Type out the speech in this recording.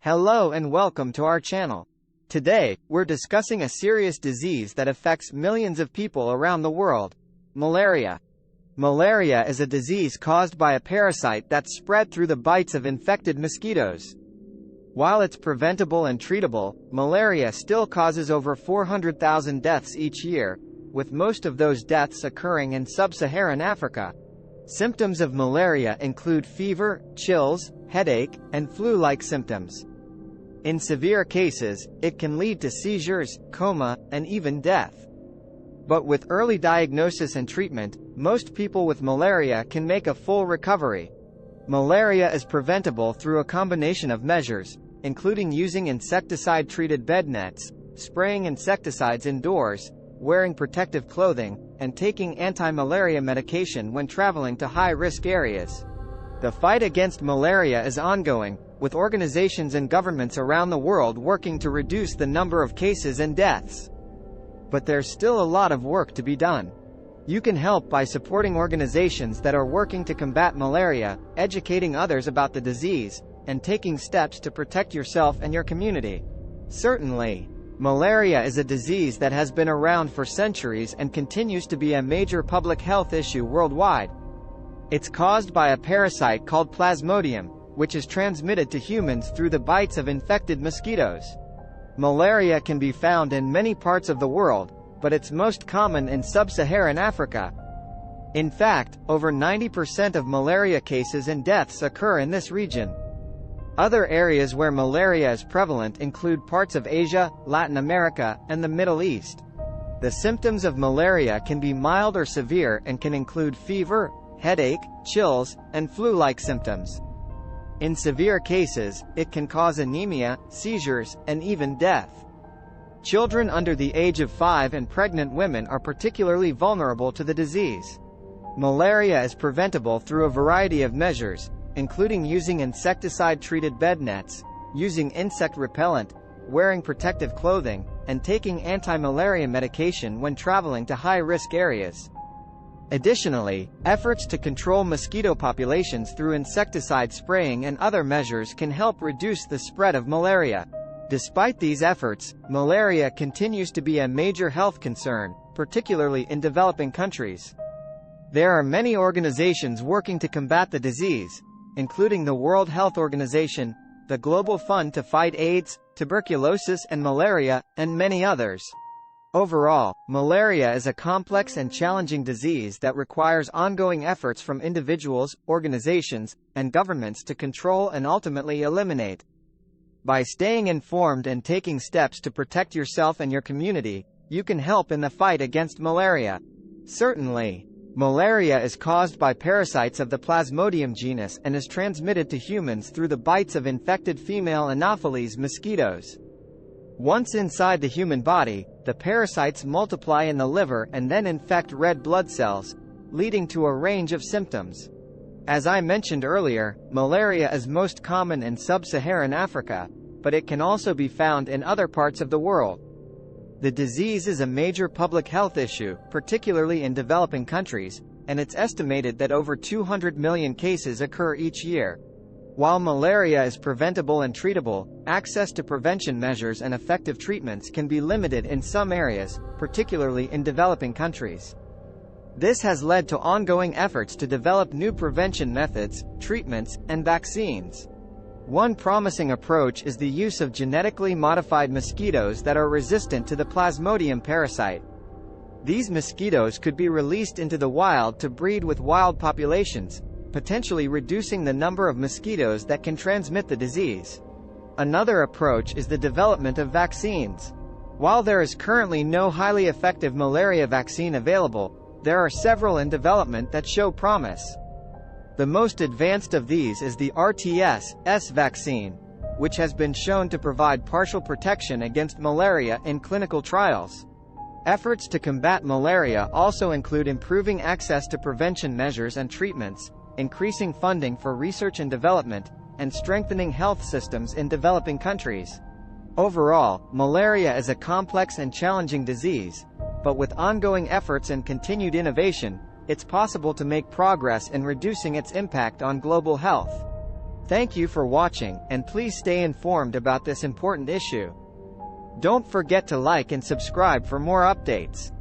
Hello and welcome to our channel. Today, we're discussing a serious disease that affects millions of people around the world: malaria. Malaria is a disease caused by a parasite that's spread through the bites of infected mosquitoes. While it's preventable and treatable, malaria still causes over 400,000 deaths each year, with most of those deaths occurring in sub-Saharan Africa. Symptoms of malaria include fever, chills, headache, and flu-like symptoms. In severe cases, it can lead to seizures, coma, and even death. But with early diagnosis and treatment, most people with malaria can make a full recovery. Malaria is preventable through a combination of measures, including using insecticide-treated bed nets, spraying insecticides indoors, wearing protective clothing, and taking anti-malaria medication when traveling to high-risk areas. The fight against malaria is ongoing, with organizations and governments around the world working to reduce the number of cases and deaths. But there's still a lot of work to be done. You can help by supporting organizations that are working to combat malaria, educating others about the disease, and taking steps to protect yourself and your community. Certainly, malaria is a disease that has been around for centuries and continues to be a major public health issue worldwide. It's caused by a parasite called Plasmodium, which is transmitted to humans through the bites of infected mosquitoes. Malaria can be found in many parts of the world, but it's most common in sub-Saharan Africa. In fact, over 90% of malaria cases and deaths occur in this region. Other areas where malaria is prevalent include parts of Asia, Latin America, and the Middle East. The symptoms of malaria can be mild or severe and can include fever, headache, chills, and flu-like symptoms. In severe cases, it can cause anemia, seizures, and even death. Children under the age of 5 and pregnant women are particularly vulnerable to the disease. Malaria is preventable through a variety of measures, including using insecticide-treated bed nets, using insect repellent, wearing protective clothing, and taking anti-malaria medication when traveling to high-risk areas. Additionally, efforts to control mosquito populations through insecticide spraying and other measures can help reduce the spread of malaria. Despite these efforts, malaria continues to be a major health concern, particularly in developing countries. There are many organizations working to combat the disease, including the World Health Organization, the Global Fund to Fight AIDS, Tuberculosis and Malaria, and many others. Overall, malaria is a complex and challenging disease that requires ongoing efforts from individuals, organizations, and governments to control and ultimately eliminate. By staying informed and taking steps to protect yourself and your community, you can help in the fight against malaria. Certainly, malaria is caused by parasites of the Plasmodium genus and is transmitted to humans through the bites of infected female Anopheles mosquitoes. Once inside the human body, the parasites multiply in the liver and then infect red blood cells, leading to a range of symptoms. As I mentioned earlier, malaria is most common in sub-Saharan Africa, but it can also be found in other parts of the world. The disease is a major public health issue, particularly in developing countries, and it's estimated that over 200 million cases occur each year. While malaria is preventable and treatable, access to prevention measures and effective treatments can be limited in some areas, particularly in developing countries. This has led to ongoing efforts to develop new prevention methods, treatments, and vaccines. One promising approach is the use of genetically modified mosquitoes that are resistant to the Plasmodium parasite. These mosquitoes could be released into the wild to breed with wild populations, potentially reducing the number of mosquitoes that can transmit the disease. Another approach is the development of vaccines. While there is currently no highly effective malaria vaccine available, there are several in development that show promise. The most advanced of these is the RTS-S vaccine, which has been shown to provide partial protection against malaria in clinical trials. Efforts to combat malaria also include improving access to prevention measures and treatments, increasing funding for research and development, and strengthening health systems in developing countries. Overall, malaria is a complex and challenging disease, but with ongoing efforts and continued innovation, it's possible to make progress in reducing its impact on global health. Thank you for watching, and please stay informed about this important issue. Don't forget to like and subscribe for more updates.